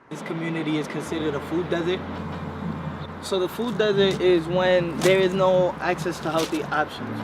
This community is considered a food desert. So the food desert is when there is no access to healthy options.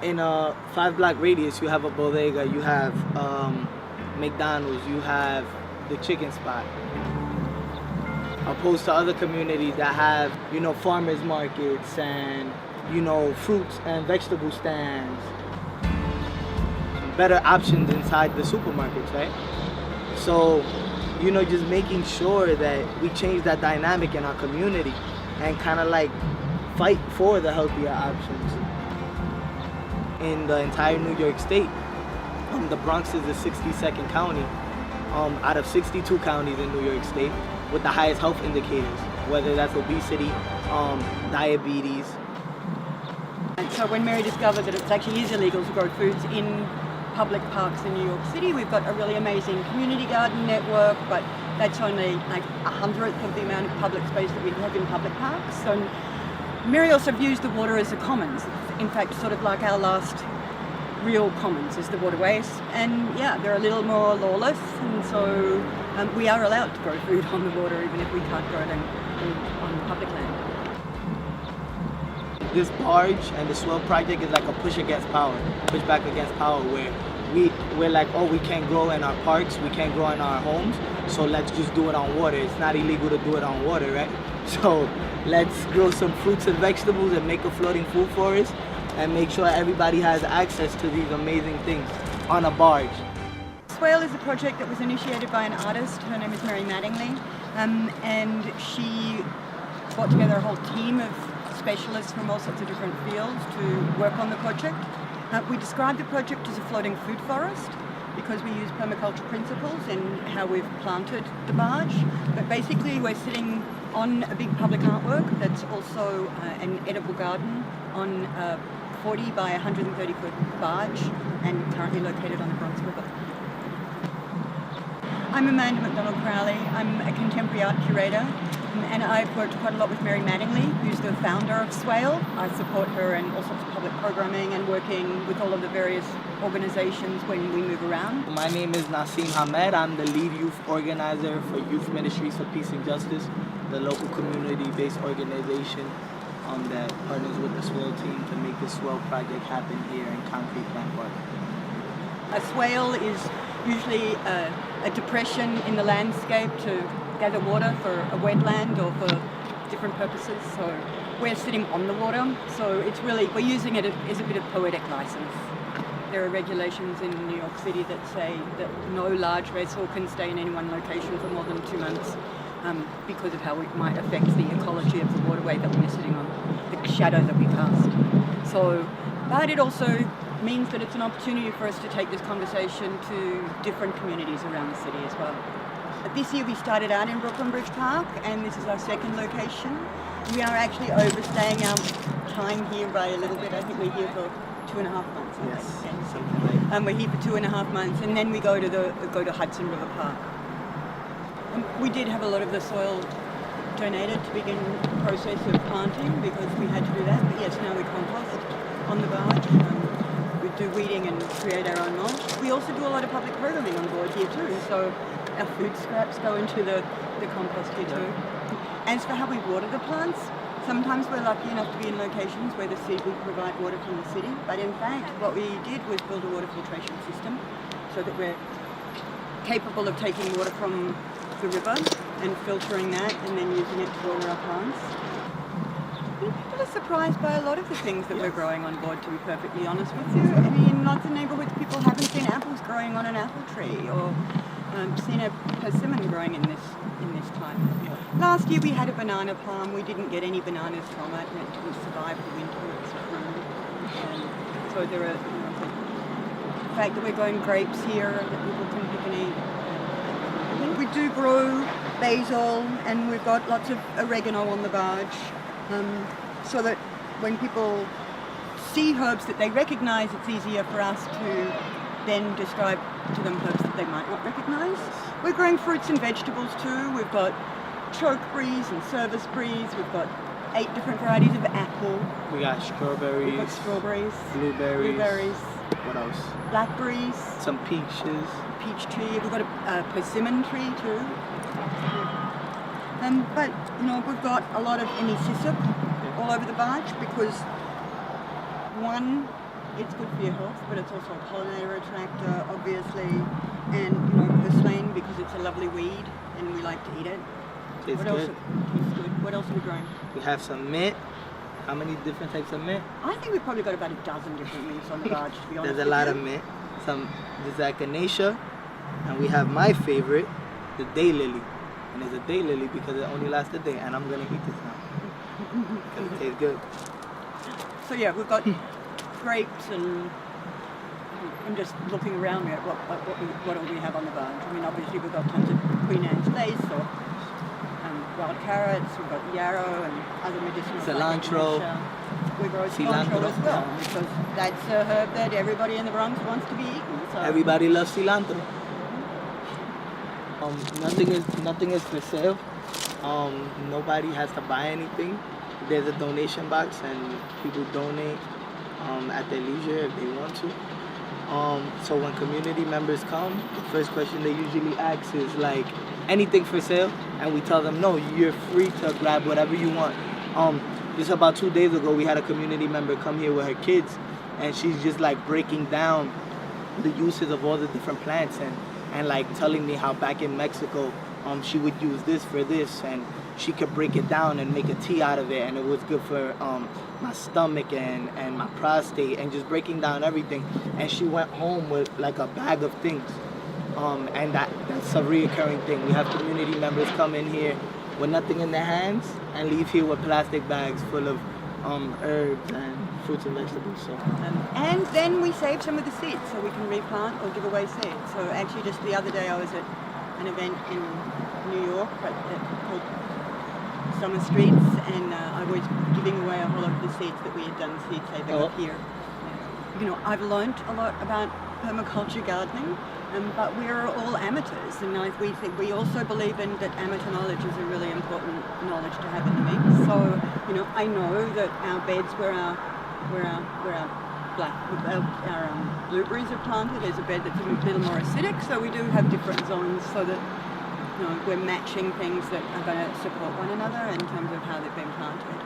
In a 5-block radius, you have a bodega, you have McDonald's, you have the chicken spot. Opposed to other communities that have, farmers markets and, fruits and vegetable stands. Better options inside the supermarkets, right? So, just making sure that we change that dynamic in our community and kind of like fight for the healthier options. In the entire New York State, the Bronx is the 62nd county out of 62 counties in New York State with the highest health indicators, whether that's obesity, diabetes. And so when Mary discovered that it actually is illegal to grow foods in public parks in New York City, we've got a really amazing community garden network, but that's only like 1/100th of the amount of public space that we have in public parks. So Mary also views the water as a commons. In fact, sort of like our last real commons is the waterways. And yeah, they're a little more lawless, and so we are allowed to grow food on the water even if we can't grow it on public land. This barge and the Swale project is like a push back against power, where we're like, oh, we can't grow in our parks, we can't grow in our homes, so let's just do it on water. It's not illegal to do it on water, right? So let's grow some fruits and vegetables and make a floating food forest and make sure everybody has access to these amazing things on a barge. Swale is a project that was initiated by an artist. Her name is Mary Mattingly, and she brought together a whole team of specialists from all sorts of different fields to work on the project. We describe the project as a floating food forest because we use permaculture principles in how we've planted the barge. But basically we're sitting on a big public artwork that's also an edible garden on a 40 by 130 foot barge and currently located on the Bronx River. I'm Amanda McDonald-Crowley. I'm a contemporary art curator, and I've worked quite a lot with Mary Mattingly, who's the founder of Swale. I support her in all sorts of public programming and working with all of the various organizations when we move around. My name is Naseem Hamed. I'm the lead youth organizer for Youth Ministries for Peace and Justice, the local community-based organization that partners with the Swale team to make the Swale project happen here in Concrete Plant Park. A swale is usually a depression in the landscape to gather water for a wetland or for different purposes. So we're sitting on the water, so it's really, we're using it as a bit of poetic license. There are regulations in New York City that say that no large vessel can stay in any one location for more than 2 months because of how it might affect the ecology of the waterway that we're sitting on, the shadow that we cast. So, but it also means that it's an opportunity for us to take this conversation to different communities around the city as well. This year we started out in Brooklyn Bridge Park, and this is our second location. We are actually overstaying our time here by a little bit. I think we're here for 2.5 months. Yes. We're here for 2.5 months, and then we go to Hudson River Park. We did have a lot of the soil donated to begin the process of planting because we had to do that. But yes, now we compost on the barge. We do weeding and create our own mulch. We also do a lot of public programming on board here too. So our food scraps go into the compost here too. As for how we water the plants, sometimes we're lucky enough to be in locations where the city will provide water from the city. But in fact, what we did was build a water filtration system so that we're capable of taking water from the river and filtering that and then using it to water our plants. People are surprised by a lot of the things that we're growing on board, to be perfectly honest with you. I mean, in lots of neighbourhoods people haven't seen apples growing on an apple tree or seen a persimmon growing in this climate. Yeah. Last year we had a banana palm. We didn't get any bananas from it, and it didn't survive the winter. It's true. So there are, the fact that we're growing grapes here that people can pick and eat. We do grow basil, and we've got lots of oregano on the barge, so that when people see herbs that they recognise, it's easier for us to then describe to them herbs that they might not recognise. We're growing fruits and vegetables too. We've got chokeberries and serviceberries. We've got 8 different varieties of apple. We got strawberries. We've got strawberries. Blueberries. What else? Blackberries, Some peaches. peach tree. We've got a persimmon tree too. But we've got a lot of emisisip all over the barge because one, it's good for your health, but it's also a pollinator attractor, obviously, and purslane because it's a lovely weed and we like to eat it. Tastes What else? good. Tastes good. What else are we growing? We have some mint. How many different types of mint? I think we've probably got about a dozen different mints on the barge, to be honest. There's a lot of mint. There's echinacea, and we have my favorite, the daylily. And it's a daylily because it only lasts a day, and I'm gonna eat this now because it tastes good. So yeah, we've got grapes, and I'm just looking around at what all we have on the barge. I mean, obviously we've got tons of Queen Anne's lace or wild carrots. We've got yarrow and other medicinal Cilantro. We grow cilantro as well because that's a herb that everybody in the Bronx wants to be eaten. So. Everybody loves cilantro. Nothing is for sale. Nobody has to buy anything. There's a donation box and people donate at their leisure if they want to. So when community members come, the first question they usually ask is like, anything for sale? And we tell them, no, you're free to grab whatever you want. Just about 2 days ago, we had a community member come here with her kids, and she's just like breaking down the uses of all the different plants and like telling me how back in Mexico, she would use this for this, and she could break it down and make a tea out of it, and it was good for my stomach and my prostate, and just breaking down everything. And she went home with like a bag of things, and that's a reoccurring thing. We have community members come in here with nothing in their hands and leave here with plastic bags full of herbs and fruits and vegetables. So. And then we save some of the seeds so we can replant or give away seeds. So actually just the other day I was at an event in New York called Summer Streets, and I was giving away a whole lot of the seeds that we had done seed saving up here. I've learnt a lot about permaculture gardening, but we're all amateurs, and we also believe in that amateur knowledge is a really important knowledge to have in the mix. So I know that our beds where our blueberries are planted, there's a bed that's a little more acidic, so we do have different zones so that we're matching things that are going to support one another in terms of how they've been planted.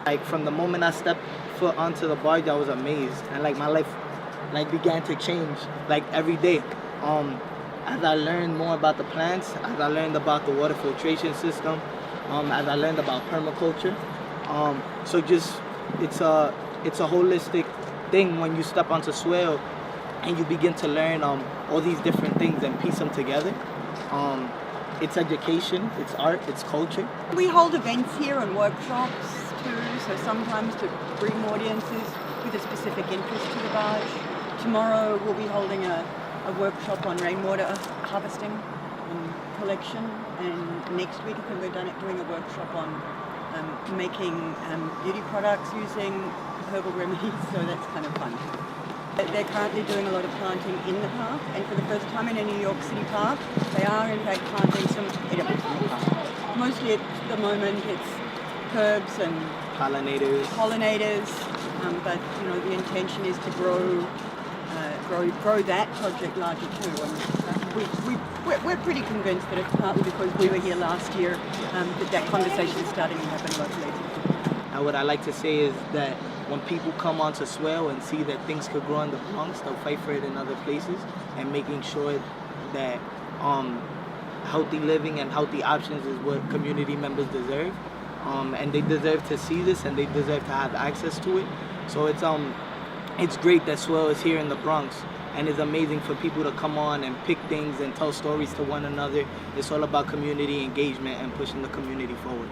Like from the moment I stepped foot onto the barge, I was amazed, and like my life began to change like every day. As I learned more about the plants, as I learned about the water filtration system, as I learned about permaculture. So just it's a holistic thing when you step onto Swale and you begin to learn all these different things and piece them together. It's education, it's art, it's culture. We hold events here and workshops too, so sometimes to bring audiences with a specific interest to the barge. Tomorrow we'll be holding a workshop on rainwater harvesting and collection, and next week I think we're doing a workshop on making beauty products using herbal remedies, so that's kind of fun. They're currently doing a lot of planting in the park, and for the first time in a New York City park, they are in fact planting some edibles in the park. Mostly at the moment it's herbs and pollinators, but the intention is to grow that project larger too. And we're pretty convinced that it's partly because we were here last year that conversation is starting to happen locally. And what I like to say is that when people come onto Swale and see that things could grow in the Bronx, they'll fight for it in other places, and making sure that healthy living and healthy options is what community members deserve. And they deserve to see this, and they deserve to have access to it. So it's great that Swale is here in the Bronx, and it's amazing for people to come on and pick things and tell stories to one another. It's all about community engagement and pushing the community forward.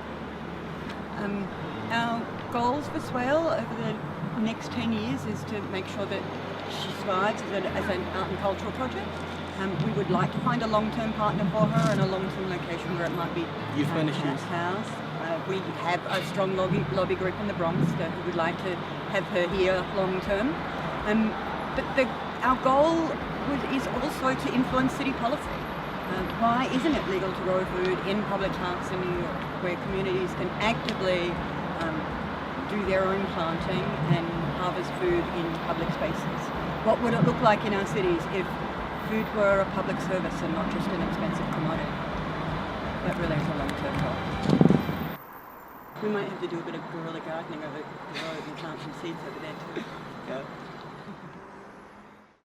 Our goals for Swale over the next 10 years is to make sure that she thrives as an art and cultural project. We would like to find a long-term partner for her and a long-term location where it might be You've finished yours. House. We have a strong lobby group in the Bronx who would like to have her here long-term. But our goal is also to influence city policy. Why isn't it legal to grow food in public parks in New York, where communities can actively do their own planting and harvest food in public spaces? What would it look like in our cities if food were a public service and not just an expensive commodity? That really is a long-term goal. We might have to do a bit of guerrilla gardening over the road and plant some seeds over there too. Yeah.